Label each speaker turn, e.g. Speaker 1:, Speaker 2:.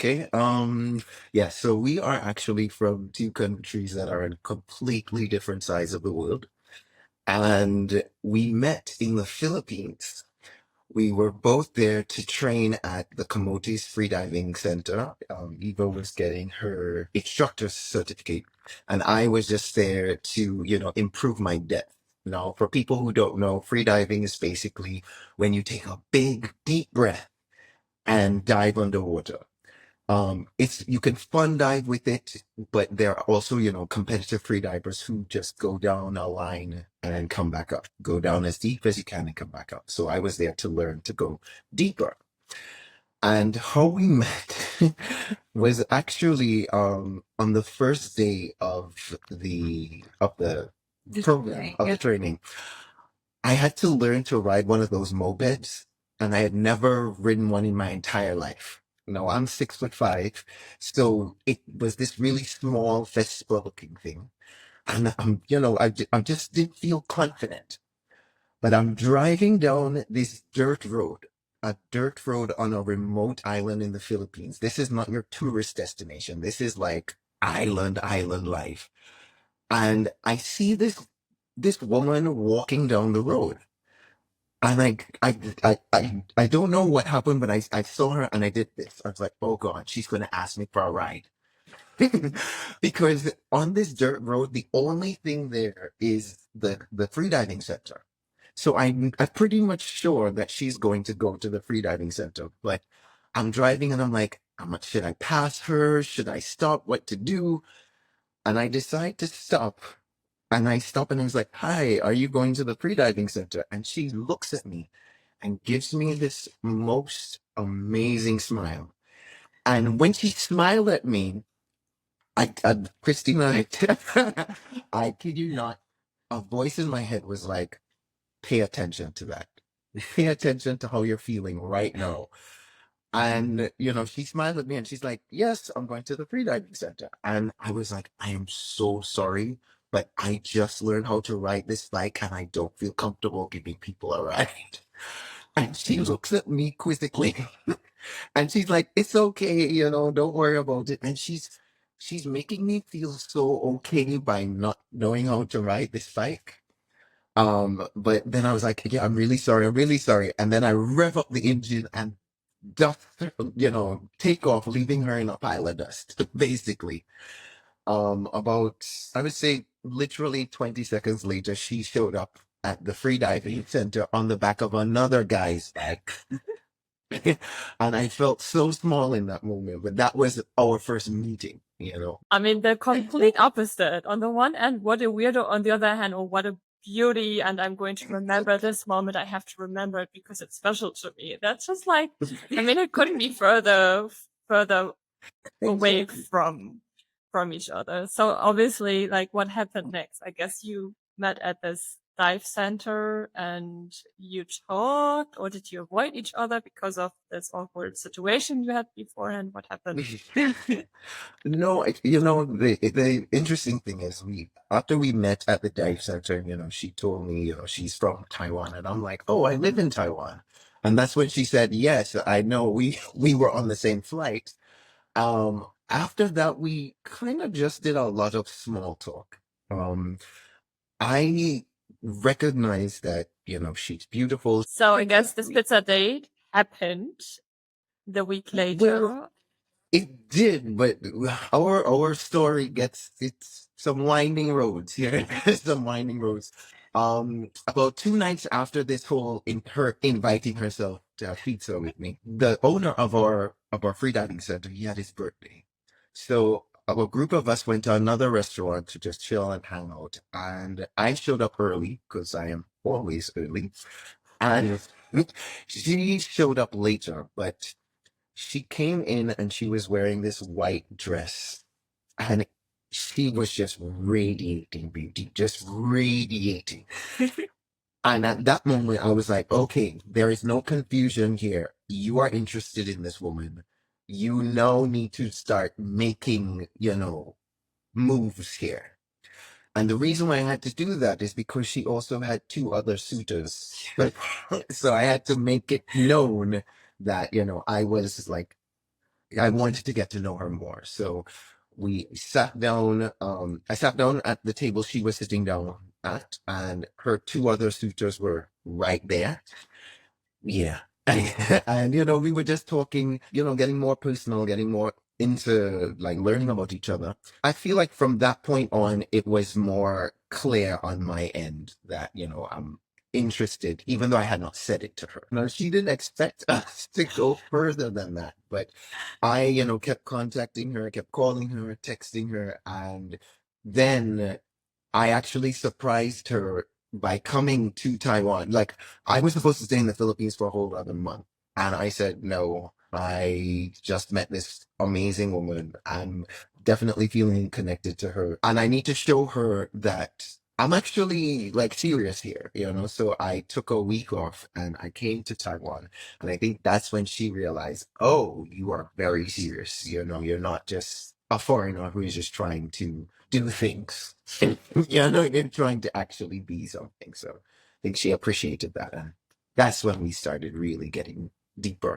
Speaker 1: Okay. Yeah, so we are actually from two countries that are on completely different sides of the world. And we met in the Philippines. We were both there to train at the Camotes Freediving Center. Eva was getting her instructor's certificate, and I was just there to, improve my depth. Now, for people who don't know, freediving is basically when you take a big, deep breath and dive underwater. It's you can fun dive with it, but there are also, competitive free divers who just go down a line and come back up, go down as deep as you can and come back up. So I was there to learn to go deeper. And how we met was actually on the first day of the program of the training. I had to learn to ride one of those mopeds, and I had never ridden one in my entire life. No, I'm 6'5", so it was this really small Vespa looking thing. And I just didn't feel confident. But I'm driving down this a dirt road on a remote island in the Philippines. This is not your tourist destination. This is like island life. And I see this woman walking down the road. And I don't know what happened, but I saw her and I did this. I was like, oh God, she's going to ask me for a ride. Because on this dirt road, the only thing there is the freediving center. So I'm pretty much sure that she's going to go to the freediving center. But I'm driving and I'm like, should I pass her? Should I stop? What to do? And I decide to stop. And I stop and I was like, hi, are you going to the freediving center? And she looks at me and gives me this most amazing smile. And when she smiled at me, Christina, I kid you not, a voice in my head was like, pay attention to that. Pay attention to how you're feeling right now. And, she smiled at me and she's like, yes, I'm going to the freediving center. And I was like, I am so sorry, but I just learned how to ride this bike and I don't feel comfortable giving people a ride. And she looks at me quizzically and she's like, it's okay, don't worry about it. And she's making me feel so okay by not knowing how to ride this bike. But then I was like, yeah, I'm really sorry. I'm really sorry. And then I rev up the engine and dust, take off, leaving her in a pile of dust, basically. About, I would say literally 20 seconds later, she showed up at the freediving center on the back of another guy's bike. And I felt so small in that moment, but that was our first meeting.
Speaker 2: I mean, the complete opposite. On the one hand, what a weirdo. On the other hand, oh, what a beauty. And I'm going to remember this moment. I have to remember it because it's special to me. That's just like, I mean, it couldn't be further away from each other. So obviously, like, what happened next? I guess you met at this dive center and you talked, or did you avoid each other because of this awkward situation you had beforehand? What happened?
Speaker 1: No, the interesting thing is after we met at the dive center, she told me, she's from Taiwan, and I'm like, oh, I live in Taiwan, and that's when she said, yes, I know. We were on the same flight. After that, we kind of just did a lot of small talk. I recognized that, she's beautiful.
Speaker 2: So I guess this pizza date happened the week later.
Speaker 1: Well, it did, but our story it's some winding roads here. Some winding roads. About 2 nights after this whole her inviting herself to have pizza with me, the owner of our freediving center, he had his birthday. So a group of us went to another restaurant to just chill and hang out. And I showed up early because I am always early. And she showed up later, but she came in and she was wearing this white dress and she was just radiating beauty, just radiating. And at that moment, I was like, okay, there is no confusion here. You are interested in this woman. You now need to start making, moves here. And the reason why I had to do that is because she also had two other suitors. So I had to make it known that, I was like I wanted to get to know her more. So we sat down, I sat down at the table she was sitting down at, and her two other suitors were right there. Yeah. And, we were just talking, getting more personal, getting more into like learning about each other. I feel like from that point on, it was more clear on my end that, I'm interested, even though I had not said it to her. No, she didn't expect us to go further than that. But I, kept contacting her, kept calling her, texting her, and then I actually surprised her by coming to Taiwan. Like, I was supposed to stay in the Philippines for a whole other month. And I said, no, I just met this amazing woman. I'm definitely feeling connected to her. And I need to show her that I'm actually like serious here, So I took a week off and I came to Taiwan. And I think that's when she realized, oh, you are very serious. You're not just a foreigner who is just trying to do things. No, you're trying to actually be something. So I think she appreciated that. And that's when we started really getting deeper.